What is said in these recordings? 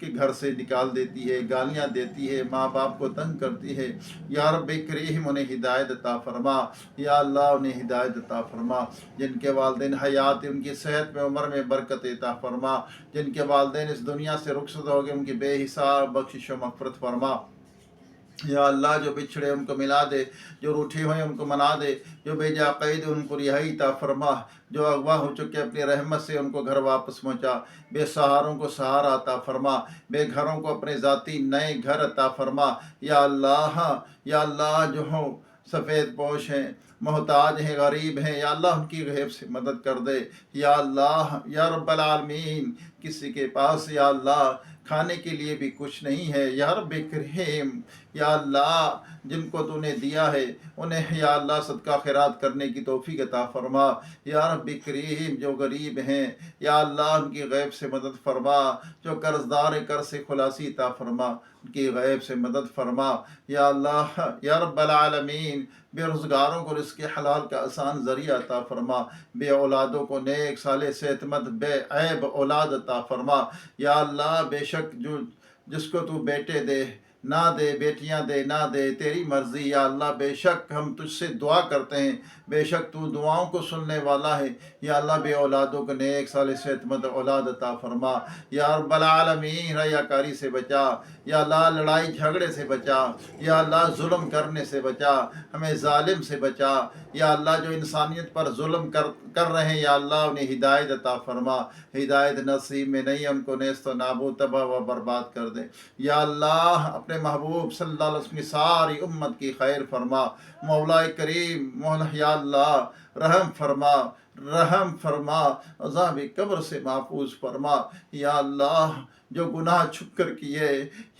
کہ گھر سے نکال دیتی ہے، گالیاں دیتی ہے، ماں باپ کو تنگ کرتی ہے، یا رب کریم انہیں ہدایت عطا فرما، یا اللہ انہیں ہدایت عطا فرما۔ جن کے والدین حیات ان کی صحت میں، عمر میں برکت عطا فرما، جن کے والدین اس دنیا سے رخصت ہو گئے ان کی بے حساب بخشش و مغفرت فرما۔ یا اللہ جو بچھڑے ان کو ملا دے، جو روٹھے ہوئے ان کو منا دے، جو بے جا قید ان کو رہائی عطا فرما، جو اغوا ہو چکے اپنی رحمت سے ان کو گھر واپس پہنچا، بے سہاروں کو سہارا عطا فرما، بے گھروں کو اپنے ذاتی نئے گھر عطا فرما۔ یا اللہ جو ہوں سفید پوش ہیں، محتاج ہیں، غریب ہیں، یا اللہ ان کی غیب سے مدد کر دے۔ یا اللہ یا رب العالمین کسی کے پاس یا اللہ کھانے کے لیے بھی کچھ نہیں ہے، یا رب کریم یا اللہ جن کو تو نے دیا ہے انہیں یا اللہ صدقہ خیرات کرنے کی توفیق عطا فرما۔ یا رب کریم جو غریب ہیں یا اللہ ان کی غیب سے مدد فرما، جو قرض دار قرض سے خلاصی عطا فرما، ان کی غیب سے مدد فرما۔ یا اللہ یا رب العالمین بے روزگاروں کو رزق حلال کا آسان ذریعہ عطا فرما، بے اولادوں کو نیک صالح صحت مند بے عیب اولاد عطا فرما۔ یا اللہ بے شک جس کو تو بیٹے دے نہ دے، بیٹیاں دے نہ دے، تیری مرضی یا اللہ۔ بے شک ہم تجھ سے دعا کرتے ہیں، بے شک تو دعاؤں کو سننے والا ہے۔ یا اللہ بے اولادوں کو نیک صالح صحت مند اولاد عطا فرما۔ یا رب العالمین ریاکاری سے بچا، یا اللہ لڑائی جھگڑے سے بچا، یا اللہ ظلم کرنے سے بچا، ہمیں ظالم سے بچا۔ یا اللہ جو انسانیت پر ظلم کر رہے ہیں یا اللہ انہیں ہدایت عطا فرما، ہدایت نصیب میں نہیں ان کو نیست و نابود تباہ و برباد کر دے۔ یا اللہ اپنے محبوب صلی اللہ علیہ وسلم کی ساری امت کی خیر فرما، مولا کریم مولا یا اللہ رحم فرما، عذاب قبر سے محفوظ فرما۔ یا اللہ جو گناہ چھپ کر کیے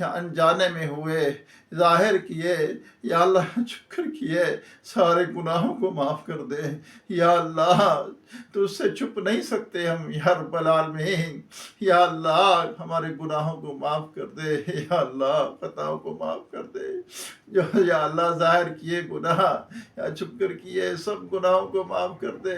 یا انجانے میں ہوئے، ظاہر کیے یا اللہ چھپ کر کیے، سارے گناہوں کو معاف کر دے۔ یا اللہ تو اس سے چھپ نہیں سکتے ہم، یا رب العالمین یا اللہ ہمارے گناہوں کو معاف کر دے، یا اللہ خطاؤں کو معاف کر دے، جو یا اللہ ظاہر کیے گناہ یا چھپ کر کیے سب گناہوں کو معاف کر دے۔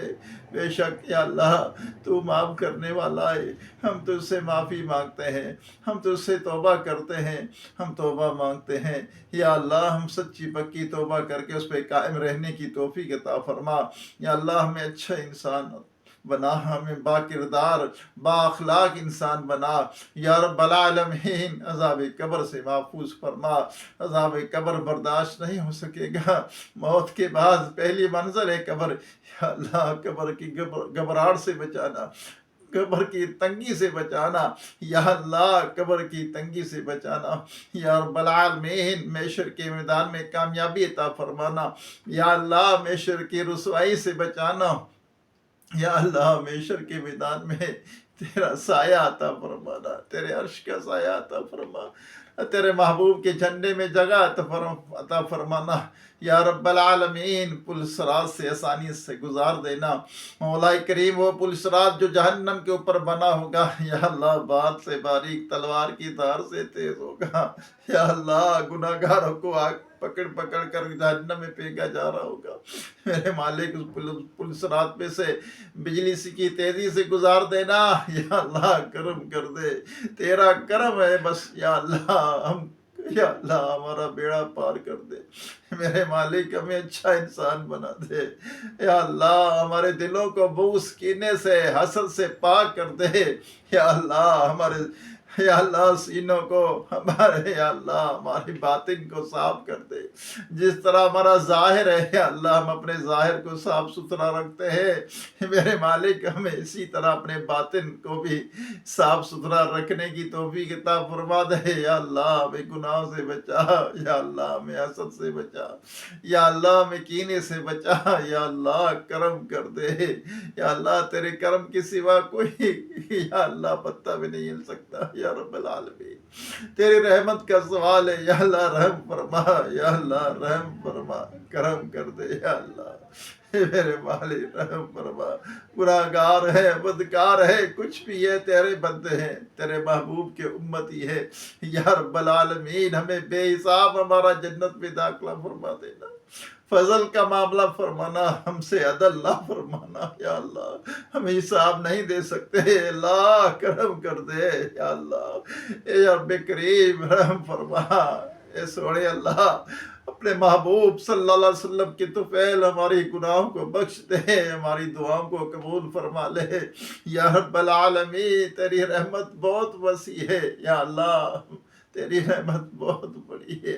بے شک یا اللہ تو معاف کرنے والا ہے، ہم تو اس سے معافی مانگتے ہیں، ہم تو اس سے توبہ کرتے ہیں، ہم توبہ مانگتے ہیں۔ یا اللہ ہم سچی پکی توبہ کر کے اس پہ قائم رہنے کی توفیق عطا فرما۔ یا اللہ ہمیں اچھا انسان بنا، ہمیں با کردار با اخلاق انسان بنا۔ یا رب العالمین عذاب قبر سے محفوظ فرما، عذاب قبر برداشت نہیں ہو سکے گا، موت کے بعد پہلی منزل ہے قبر۔ یا اللہ قبر کی گھبراہٹ سے بچانا، قبر کی تنگی سے بچانا، یا اللہ قبر کی تنگی سے بچانا۔ یا رب العالمین محشر کے میدان میں کامیابی عطا فرمانا، یا اللہ محشر کی رسوائی سے بچانا، یا اللہ محشر کے میدان میں تیرا سایہ عطا فرمانا، تیرے عرش کا سایہ عطا فرما، تیرے محبوب کے جھنڈے میں جگہ عطا فرمانا۔ یا رب العالمین پل صراط سے آسانی سے گزار دینا، مولا کریم وہ پل صراط جو جہنم کے اوپر بنا ہوگا یا اللہ بات سے باریک تلوار کی دھار سے تیز ہوگا، یا اللہ گناہ گاروں کو آگ پکڑ کر جہنم میں پھینکا جا رہا ہوگا۔ میرے مالک اس پل صراط پہ سے بجلی کی تیزی سے گزار دینا، یا اللہ کرم کر دے، تیرا کرم ہے بس۔ یا اللہ یا اللہ ہمارا بیڑا پار کر دے، میرے مالک ہمیں اچھا انسان بنا دے۔ یا اللہ ہمارے دلوں کو بغض کینے سے حسد سے پاک کر دے۔ یا اللہ یا اللہ سینوں کو ہمارے یا اللہ ہماری باطن کو صاف کر دے، جس طرح ہمارا ظاہر ہے یا اللہ ہم اپنے ظاہر کو صاف ستھرا رکھتے ہیں، میرے مالک ہمیں اسی طرح اپنے باطن کو بھی صاف ستھرا رکھنے کی توفیق عطا فرما دے۔ یا اللہ ہمیں گناہوں سے بچا، یا اللہ ہمیں حسد سے بچا، یا اللہ ہمیں کینے سے بچا، یا اللہ کرم کر دے۔ یا اللہ تیرے کرم کے سوا کوئی یا اللہ پتہ بھی نہیں ہل سکتا۔ یا رب العالمین تیری رحمت کا سوال ہے، یا اللہ رحم فرما، یا اللہ رحم فرما، کرم کر دے۔ یا اللہ میرے مالک رحم فرما، گناہگار ہے، بدکار ہے، کچھ بھی ہے، تیرے بندے ہیں، تیرے محبوب کے امتی ہے۔ یا رب العالمین ہمیں بے حساب ہمارا جنت میں داخلہ فرما دینا۔ فضل کا معاملہ فرمانا، ہم سے عدل نہ فرمانا یا اللہ، ہم حساب نہیں دے سکتے، اللہ کرم کر دے یا اللہ، اے رب کریم رحم فرما، اے سوڑے اللہ، اپنے محبوب صلی اللہ علیہ وسلم کی طفیل ہماری گناہوں کو بخش دے، ہماری دعاؤں کو قبول فرما لے یا رب العالمین۔ تیری رحمت بہت وسیع ہے یا اللہ، تیری رحمت بہت بڑی ہے،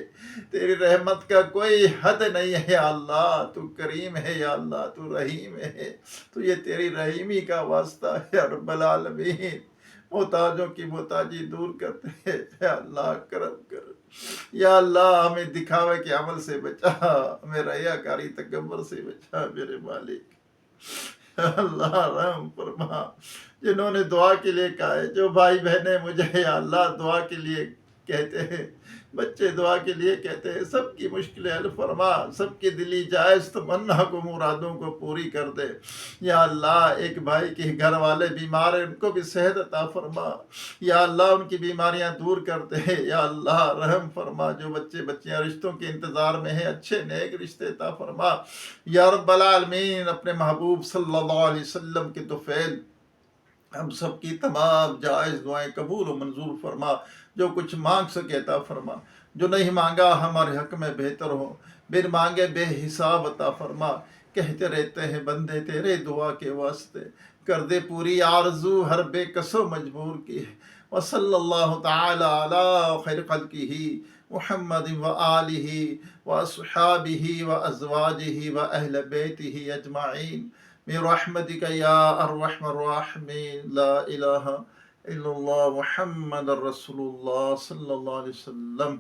تیری رحمت کا کوئی حد نہیں ہے یا اللہ، تو کریم ہے یا اللہ، تو رحیم ہے، تو یہ تیری رحیمی کا واسطہ ہے یا رب العالمین۔ محتاجوں کی محتاجی دور کرتے ہیں یا اللہ، کرم کر یا اللہ، ہمیں دکھاوے کے عمل سے بچا، ہمیں ریاکاری تکبر سے بچا میرے مالک یا اللہ، رحم فرما۔ جنہوں نے دعا کے لیے کہا ہے، جو بھائی بہنیں مجھے یا اللہ دعا کے لیے کہتے ہیں، بچے دعا کے لیے کہتے ہیں، سب کی مشکلیں حل فرما، سب کی دلی جائز تمنا کو، مرادوں کو پوری کر دے یا اللہ۔ ایک بھائی کے گھر والے بیمار ہیں، ان کو بھی صحت عطا فرما یا اللہ، ان کی بیماریاں دور کر دے یا اللہ، رحم فرما۔ جو بچے بچیاں رشتوں کے انتظار میں ہیں، اچھے نیک رشتے عطا فرما یا رب العالمین۔ اپنے محبوب صلی اللہ علیہ وسلم کے طفیل ہم سب کی تمام جائز دعائیں قبول و منظور فرما، جو کچھ مانگ سکے عطا فرما، جو نہیں مانگا ہمارے حق میں بہتر ہو، بن مانگے بے حساب عطا فرما۔ کہتے رہتے ہیں بندے تیرے دعا کے واسطے، کر دے پوری آرزو ہر بے کس و مجبور کی۔ وصلی اللہ تعالی علی خیر خلقہ محمد و آلہ و اصحابہ و ازواجہ و اہل بیتہ اجمعین برحمتک یا ارحم الراحمین۔ لا الہ الا اللہ محمد رسول اللہ صلی اللہ علیہ وسلم۔